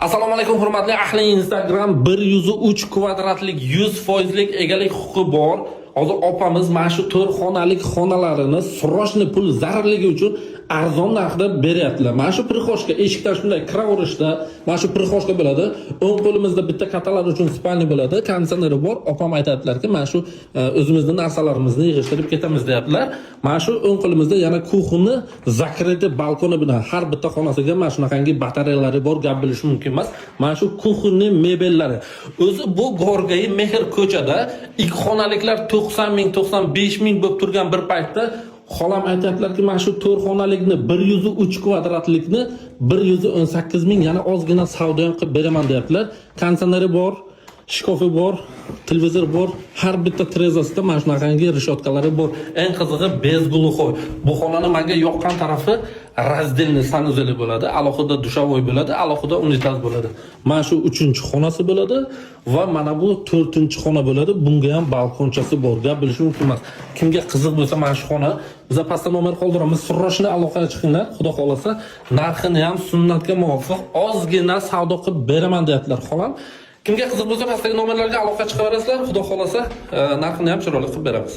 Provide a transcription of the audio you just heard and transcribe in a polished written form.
Assalomu alaykum hurmatli ahli Instagram. 103 kvadratlik 100%lik egalik huquqi bor. Hozir opamiz mana shu 4 xonalik xonalarini srochniy pul zararligi uchun arzon narxda beryaptilar. Mana shu prixoshka eshikdan shunday kiraverishda, mana shu prixoshka bo'ladi. O'ng qo'limizda bitta katalar uchun spalni bo'ladi, konditsioneri bor. Opam aytadilarki, mana shu o'zimizning narsalarimizni yig'ishtirib ketamiz deyaptilar. Mana shu o'ng qo'limizda yana kuxni zakriti balkoni bilan har bitta xonasiga mana shunaqangi batareyalari bor, gap bilish mumkin emas. Mana shu kuxni mebellari. O'zi bu Gorgay Mehr ko'chada ikki xonaliklar 90 ming, 95 ming bo'lib turgan bir paytda xolam aytadilarki, mana shu 4 xonalikni 103 kvadratlikni 118 ming, yana ozgina savdo ham qilib beraman deyaptilar. Konditsioneri bor, shkofi bor, televizor bor, har bitta trezasida mana shunaqangi rishotkalari bor. Eng qizig'i bez gluxoy. Bu xonani menga yoqqan tarafi razdelniy sanuzeli bo'ladi, alohida dushovoy bo'ladi, alohida unitaz bo'ladi. Mana shu 3-xonasi bo'ladi va mana bu 4-xona bo'ladi. Bunga ham balkonchasi bor. Gap bilish mumkin emas. Kimga qiziq bo'lsa mana shu xona, biz pastda nomer qoldiramiz. Srochniy aloqaga chiqinglar, xudo xolasa. Narxini ham sunnatga muvofiq ozgina savdo qilib beraman deyaptilar xolam. Kimga qiziq bo'lsa pastdagi nomerlarga aloqa chiqaverasizlar, xudo xolasa narxini ham chiroyli qilib beramiz.